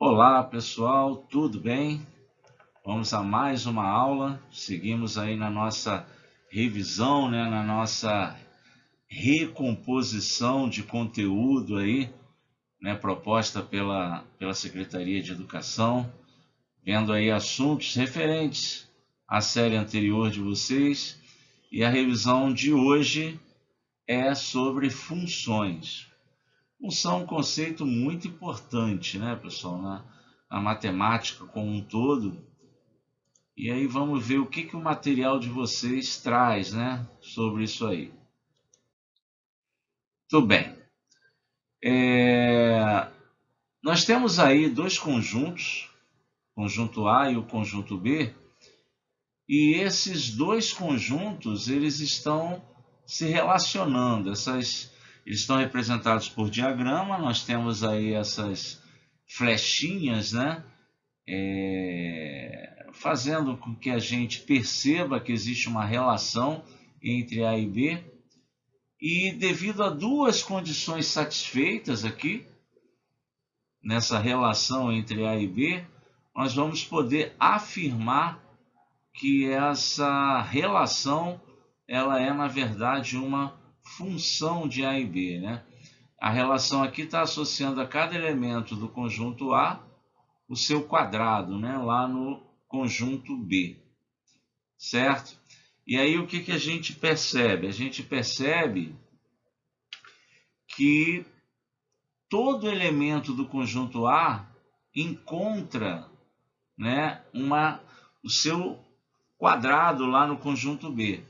Olá pessoal, tudo bem? Vamos a mais uma aula. Seguimos aí na nossa revisão, na nossa recomposição de conteúdo aí, proposta pela Secretaria de Educação, vendo aí assuntos referentes à série anterior de vocês. E a revisão de hoje é sobre funções. Função é um conceito muito importante, pessoal, na matemática como um todo. E aí vamos ver o que o material de vocês traz, sobre isso aí. Tudo bem. Nós temos aí dois conjuntos, o conjunto A e o conjunto B, e esses dois conjuntos eles estão se relacionando. Eles estão representados por diagrama. Nós temos aí essas flechinhas, fazendo com que a gente perceba que existe uma relação entre A e B. E devido a duas condições satisfeitas aqui, nessa relação entre A e B, nós vamos poder afirmar que essa relação ela é, na verdade, uma função de A e B. A relação aqui está associando a cada elemento do conjunto A o seu quadrado, lá no conjunto B, certo? E aí o que a gente percebe? A gente percebe que todo elemento do conjunto A encontra o seu quadrado lá no conjunto B.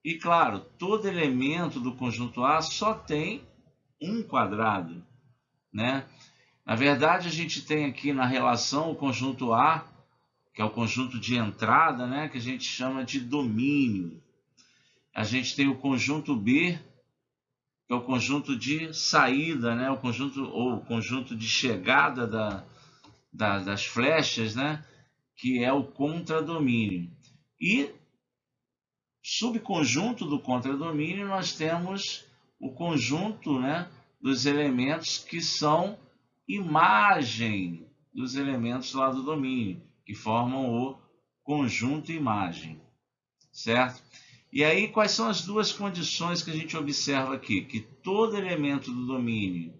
E claro, todo elemento do conjunto A só tem um quadrado. Na verdade, a gente tem aqui na relação o conjunto A, que é o conjunto de entrada, que a gente chama de domínio. A gente tem o conjunto B, que é o conjunto de saída, o conjunto de chegada das flechas, que é o contradomínio. E subconjunto do contradomínio nós temos o conjunto, dos elementos que são imagem dos elementos lá do domínio, que formam o conjunto imagem, certo? E aí, quais são as duas condições que a gente observa aqui? Que todo elemento do domínio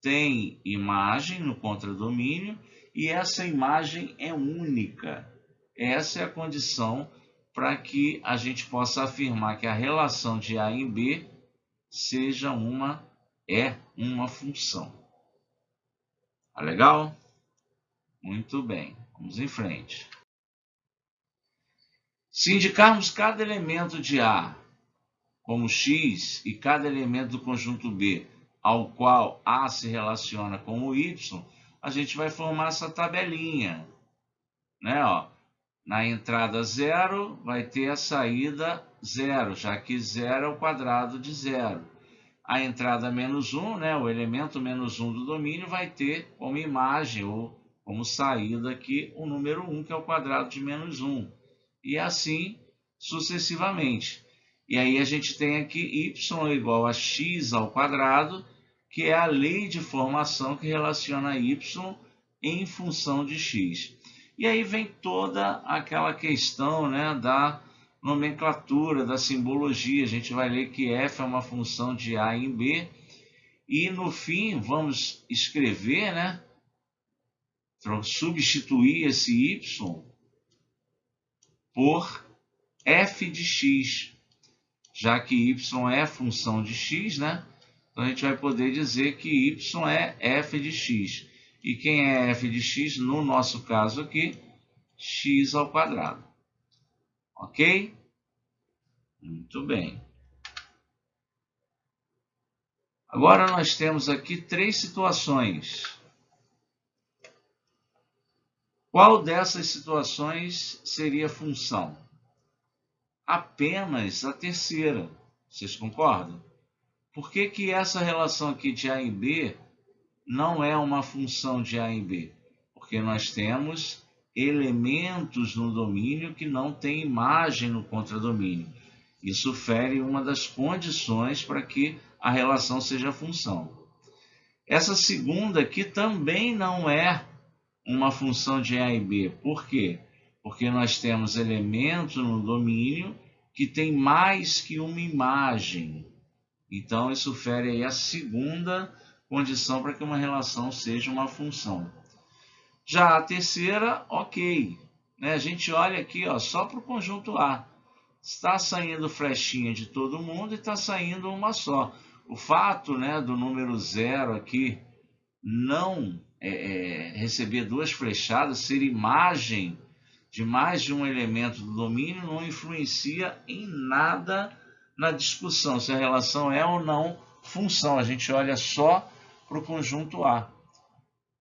tem imagem no contradomínio e essa imagem é única. Essa é a condição para que a gente possa afirmar que a relação de A em B seja uma função. Tá legal? Muito bem, vamos em frente. Se indicarmos cada elemento de A como x e cada elemento do conjunto B ao qual A se relaciona com o y, a gente vai formar essa tabelinha. Na entrada 0 vai ter a saída 0, já que 0 é o quadrado de 0. A entrada menos 1, o elemento menos 1 do domínio vai ter como imagem ou como saída aqui o número 1, que é o quadrado de menos 1. E assim sucessivamente. E aí a gente tem aqui y igual a x ao quadrado, que é a lei de formação que relaciona y em função de x. E aí vem toda aquela questão da nomenclatura, da simbologia. A gente vai ler que f é uma função de A em B. E no fim vamos escrever, substituir esse y por f de x, já que y é função de x, então a gente vai poder dizer que y é f de x. E quem é f de x, no nosso caso aqui, x ao quadrado. Ok? Muito bem. Agora nós temos aqui três situações. Qual dessas situações seria função? Apenas a terceira. Vocês concordam? Por que essa relação aqui de A e B não é uma função de A e B? Porque nós temos elementos no domínio que não têm imagem no contradomínio. Isso fere uma das condições para que a relação seja função. Essa segunda aqui também não é uma função de A e B. Por quê? Porque nós temos elementos no domínio que tem mais que uma imagem. Então, isso fere aí a segunda condição para que uma relação seja uma função. Já a terceira, ok. A gente olha aqui só para o conjunto A. Está saindo flechinha de todo mundo e está saindo uma só. O fato do número 0 aqui não receber duas flechadas, ser imagem de mais de um elemento do domínio, não influencia em nada na discussão se a relação é ou não função. A gente olha só para o conjunto A.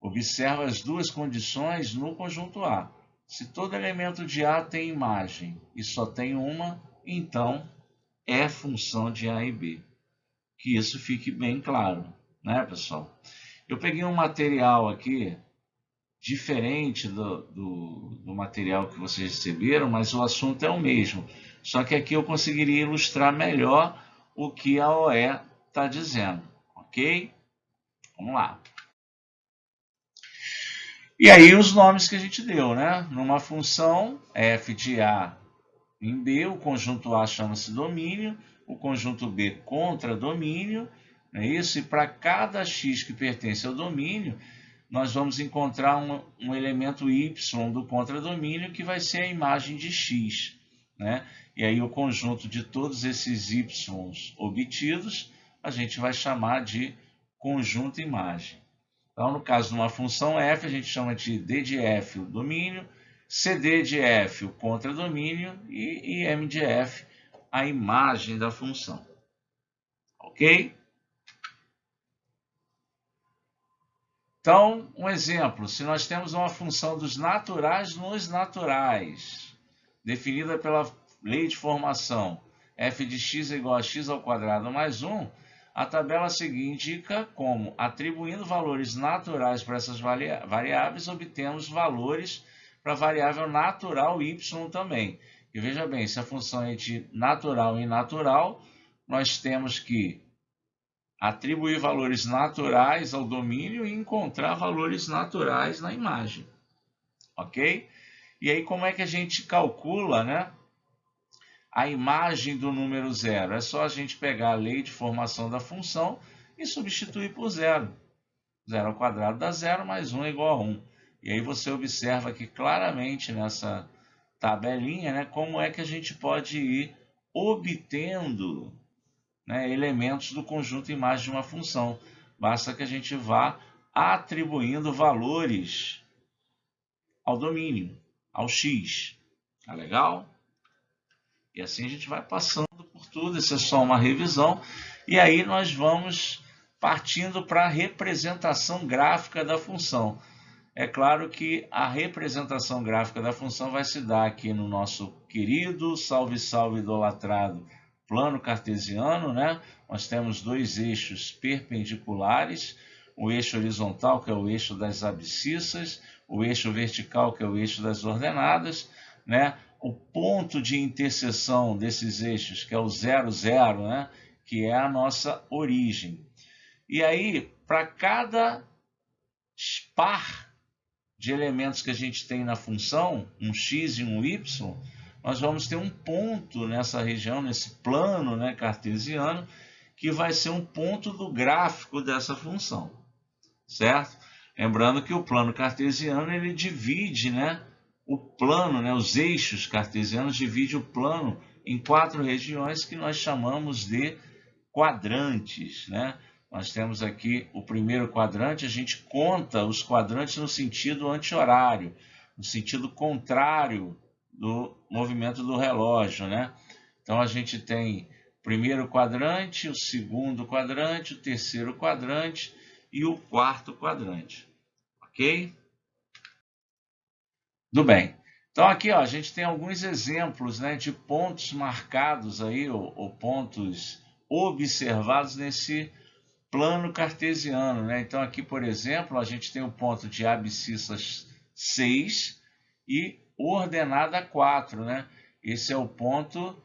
Observa as duas condições no conjunto A. Se todo elemento de A tem imagem e só tem uma, então é função de A e B. Que isso fique bem claro, né, pessoal? Eu peguei um material aqui diferente do material que vocês receberam, mas o assunto é o mesmo. Só que aqui eu conseguiria ilustrar melhor o que a OE está dizendo, ok? Vamos lá. E aí os nomes que a gente deu, né? Numa função f de A em B, o conjunto A chama-se domínio, o conjunto B contradomínio, não é isso? E para cada x que pertence ao domínio, nós vamos encontrar um elemento y do contradomínio que vai ser a imagem de x, né? E aí o conjunto de todos esses y obtidos, a gente vai chamar de conjunto imagem. Então, no caso de uma função f, a gente chama de d de f o domínio, cd de f o contradomínio e m de f a imagem da função. Ok? Então, um exemplo, se nós temos uma função dos naturais nos naturais, definida pela lei de formação, f de x é igual a x ao quadrado mais 1, a tabela seguinte indica como, atribuindo valores naturais para essas variáveis, obtemos valores para a variável natural y também. E veja bem, se a função é de natural e natural, nós temos que atribuir valores naturais ao domínio e encontrar valores naturais na imagem. Ok? E aí, como é que a gente calcula, a imagem do número 0? É só a gente pegar a lei de formação da função e substituir por 0. 0 ao quadrado dá 0, mais 1 é igual a 1. E aí você observa aqui claramente nessa tabelinha, como é que a gente pode ir obtendo elementos do conjunto imagem de uma função. Basta que a gente vá atribuindo valores ao domínio, ao x. Tá legal? E assim a gente vai passando por tudo, isso é só uma revisão. E aí nós vamos partindo para a representação gráfica da função. É claro que a representação gráfica da função vai se dar aqui no nosso querido, salve, salve, idolatrado, plano cartesiano, Nós temos dois eixos perpendiculares, o eixo horizontal, que é o eixo das abscissas, o eixo vertical, que é o eixo das ordenadas, O ponto de interseção desses eixos, que é o 0, 0, Que é a nossa origem. E aí, para cada par de elementos que a gente tem na função, um x e um y, nós vamos ter um ponto nessa região, nesse plano cartesiano, que vai ser um ponto do gráfico dessa função, certo? Lembrando que o plano cartesiano ele divide o plano, os eixos cartesianos dividem o plano em 4 regiões que nós chamamos de quadrantes, Nós temos aqui o primeiro quadrante, a gente conta os quadrantes no sentido anti-horário, no sentido contrário do movimento do relógio, Então a gente tem o primeiro quadrante, o segundo quadrante, o terceiro quadrante e o quarto quadrante, ok? Tudo bem. Então aqui a gente tem alguns exemplos de pontos marcados aí, ou pontos observados nesse plano cartesiano, Então aqui, por exemplo, a gente tem o ponto de abscissas 6 e ordenada 4, Esse é o ponto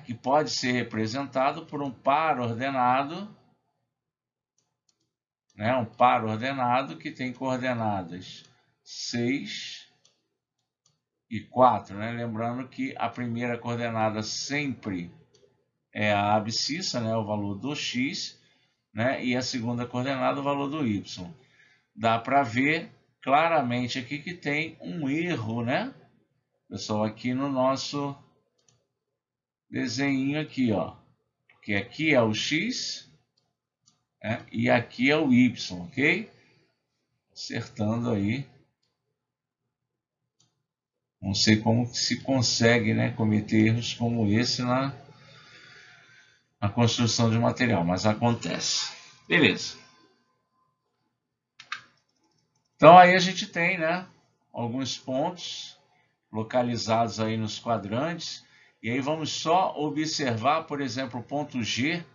que pode ser representado por um par ordenado, um par ordenado que tem coordenadas 6 e 4, né? Lembrando que a primeira coordenada sempre é a abscissa, né? O valor do x, né? E a segunda coordenada, o valor do y. Dá para ver claramente aqui que tem um erro, né? Pessoal, aqui no nosso desenho aqui, ó. Porque aqui é o x, né? E aqui é o y, ok? Acertando aí. Não sei como se consegue, né, cometer erros como esse na construção de material, mas acontece. Beleza. Então aí a gente tem, né, alguns pontos localizados aí nos quadrantes. E aí vamos só observar, por exemplo, o ponto G.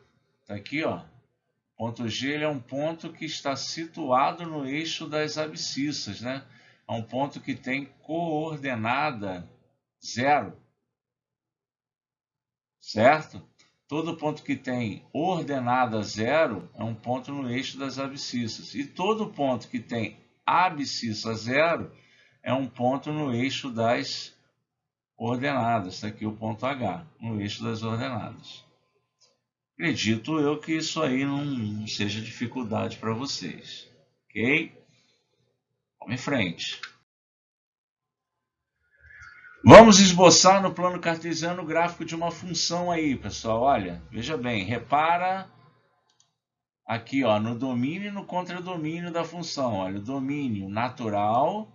Tá aqui, ó. O ponto G ele é um ponto que está situado no eixo das abscissas, né? É um ponto que tem coordenada 0, certo? Todo ponto que tem ordenada 0 é um ponto no eixo das abscissas. E todo ponto que tem abscissa 0 é um ponto no eixo das ordenadas. Está aqui o ponto H, no eixo das ordenadas. Acredito eu que isso aí não seja dificuldade para vocês. Ok? Vamos em frente. Vamos esboçar no plano cartesiano o gráfico de uma função aí, pessoal. Olha, veja bem, repara aqui, ó, no domínio e no contradomínio da função. Olha, o domínio natural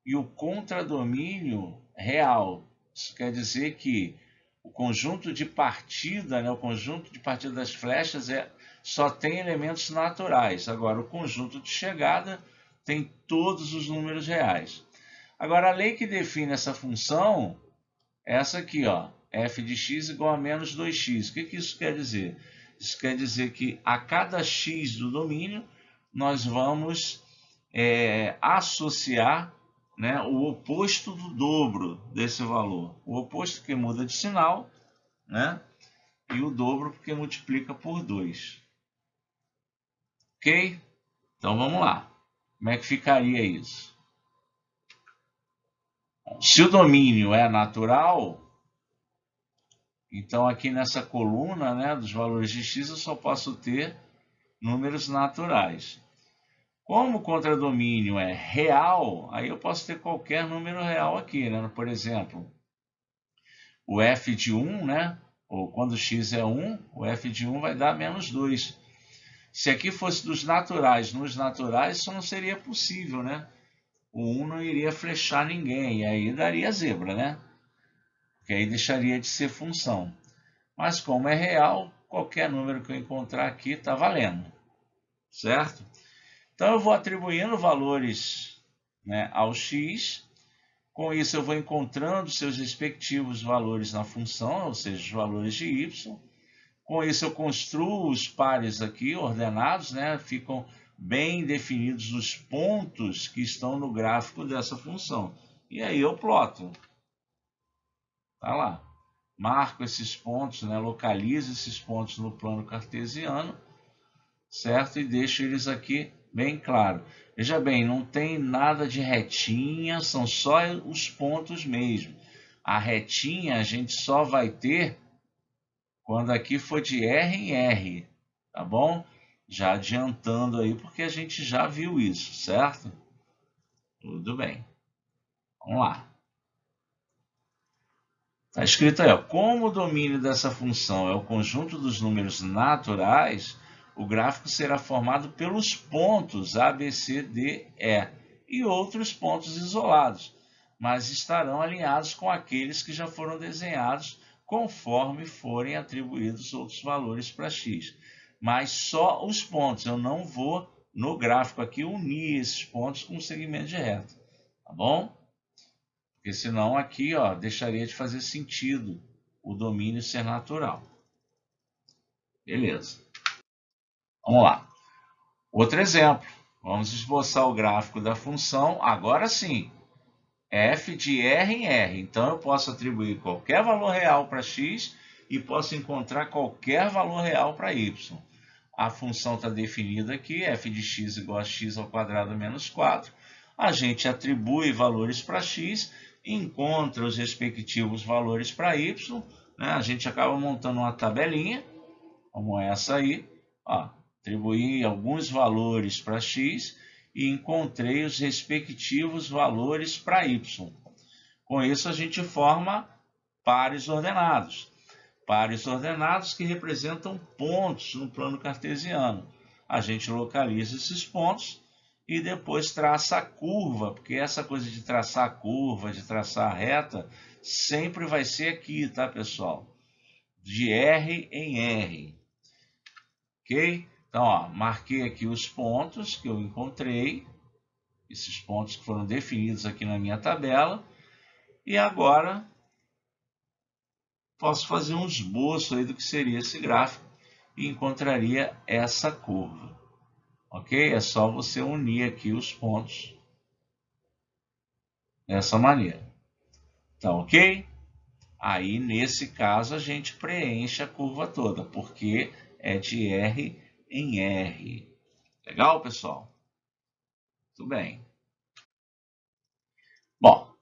e o contradomínio real. Isso quer dizer que o conjunto de partida, né, o conjunto de partida das flechas só tem elementos naturais. Agora, o conjunto de chegada tem todos os números reais. Agora, a lei que define essa função é essa aqui, ó, f de x igual a menos 2x. O que isso quer dizer? Isso quer dizer que a cada x do domínio, nós vamos associar, né, o oposto do dobro desse valor. O oposto que muda de sinal, né, e o dobro porque multiplica por 2. Ok? Então vamos lá. Como é que ficaria isso? Se o domínio é natural, então aqui nessa coluna, né, dos valores de x, eu só posso ter números naturais. Como o contradomínio é real, aí eu posso ter qualquer número real aqui, né? Por exemplo, o f de 1, né? Ou quando x é 1, o f de 1 vai dar menos 2. Se aqui fosse dos naturais, nos naturais, isso não seria possível, né? O 1 não iria flechar ninguém, e aí daria zebra, né? Porque aí deixaria de ser função. Mas como é real, qualquer número que eu encontrar aqui está valendo, certo? Então eu vou atribuindo valores, né, ao x. Com isso eu vou encontrando seus respectivos valores na função, ou seja, os valores de y. Com isso eu construo os pares aqui ordenados, né? Ficam bem definidos os pontos que estão no gráfico dessa função. E aí eu ploto. Tá lá. Marco esses pontos, né? Localizo esses pontos no plano cartesiano, certo? E deixo eles aqui bem claro. Veja bem, não tem nada de retinha, são só os pontos mesmo. A retinha a gente só vai ter quando aqui for de R em R, tá bom? Já adiantando aí, porque a gente já viu isso, certo? Tudo bem. Vamos lá. Está escrito aí, ó, como o domínio dessa função é o conjunto dos números naturais, o gráfico será formado pelos pontos A, B, C, D, E e outros pontos isolados, mas estarão alinhados com aqueles que já foram desenhados conforme forem atribuídos outros valores para x. Mas só os pontos, eu não vou no gráfico aqui unir esses pontos com um segmento de reta, tá bom? Porque senão aqui, ó, deixaria de fazer sentido o domínio ser natural. Beleza. Vamos lá. Outro exemplo. Vamos esboçar o gráfico da função, agora sim, f de R em R. Então, eu posso atribuir qualquer valor real para x e posso encontrar qualquer valor real para y. A função está definida aqui, f de x igual a x ao quadrado menos 4. a gente atribui valores para x, encontra os respectivos valores para y, né? A gente acaba montando uma tabelinha, como essa aí, ó, atribuí alguns valores para x e encontrei os respectivos valores para y. Com isso, a gente forma pares ordenados. Pares ordenados que representam pontos no plano cartesiano. A gente localiza esses pontos e depois traça a curva, porque essa coisa de traçar a curva, de traçar a reta, sempre vai ser aqui, tá, pessoal? De R em R. Ok? Então, ó, marquei aqui os pontos que eu encontrei, esses pontos que foram definidos aqui na minha tabela, e agora posso fazer um esboço aí do que seria esse gráfico e encontraria essa curva. Ok? É só você unir aqui os pontos dessa maneira. Tá ok? Aí, nesse caso, a gente preenche a curva toda, porque é de R em R. Legal, pessoal? Tudo bem. Bom,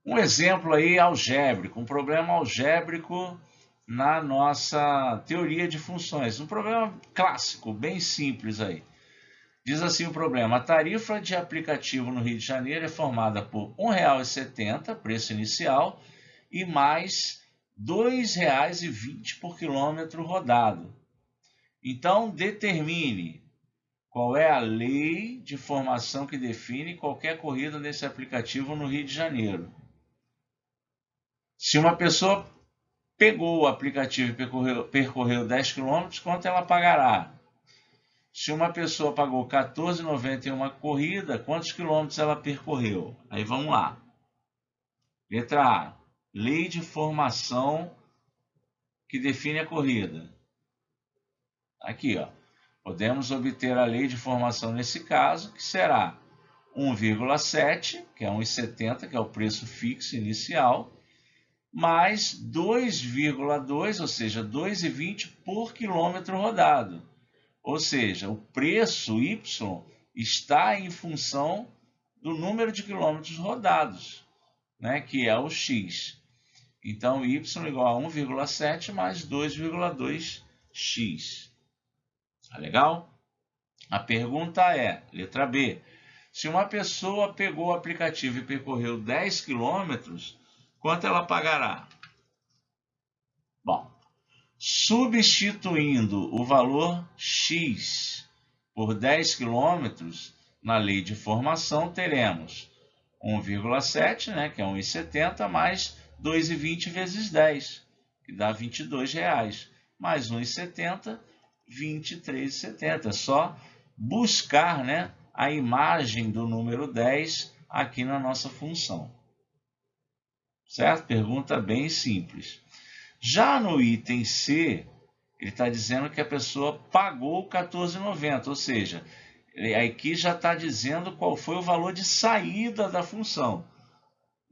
um exemplo aí algébrico, um problema algébrico na nossa teoria de funções. Um problema clássico, bem simples aí. Diz assim o problema: a tarifa de aplicativo no Rio de Janeiro é formada por R$ 1,70, preço inicial, e mais R$ 2,20 por quilômetro rodado. Então, determine qual é a lei de formação que define qualquer corrida nesse aplicativo no Rio de Janeiro. Se uma pessoa pegou o aplicativo e percorreu 10 km, quanto ela pagará? Se uma pessoa pagou R$ 14,90 em uma corrida, quantos quilômetros ela percorreu? Aí vamos lá. Letra A. Lei de formação que define a corrida. Aqui, ó. Podemos obter a lei de formação nesse caso, que será 1,7, que é 1,70, que é o preço fixo inicial, mais 2,2, ou seja, 2,20 por quilômetro rodado. Ou seja, o preço Y está em função do número de quilômetros rodados, né, que é o X. Então, Y igual a 1,7 mais 2,2x. Tá legal? A pergunta é, letra B, se uma pessoa pegou o aplicativo e percorreu 10 quilômetros, quanto ela pagará? Bom, substituindo o valor x por 10 km, na lei de formação, teremos 1,7, né, que é 1,70, mais 2,20 vezes 10, que dá R$ 22,00, mais 1,70, R$ 23,70. É só buscar, né, a imagem do número 10 aqui na nossa função. Certo? Pergunta bem simples. Já no item C, ele está dizendo que a pessoa pagou R$ 14,90, ou seja, aqui já está dizendo qual foi o valor de saída da função,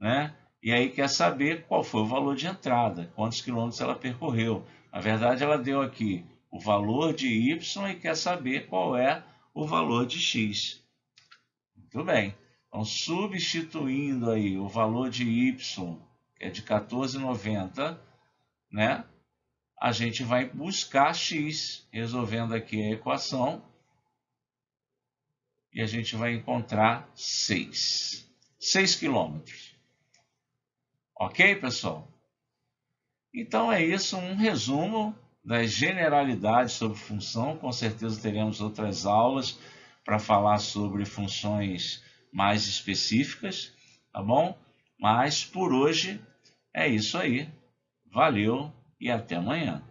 né? E aí quer saber qual foi o valor de entrada, quantos quilômetros ela percorreu. Na verdade, ela deu aqui o valor de Y e quer saber qual é o valor de X. Muito bem. Então, substituindo aí o valor de Y, que é de R$ 14,90, né? A gente vai buscar x, resolvendo aqui a equação, e a gente vai encontrar 6 quilômetros. Ok, pessoal? Então é isso, um resumo das generalidades sobre função. Com certeza teremos outras aulas para falar sobre funções mais específicas, tá bom? Mas por hoje é isso aí. Valeu e até amanhã.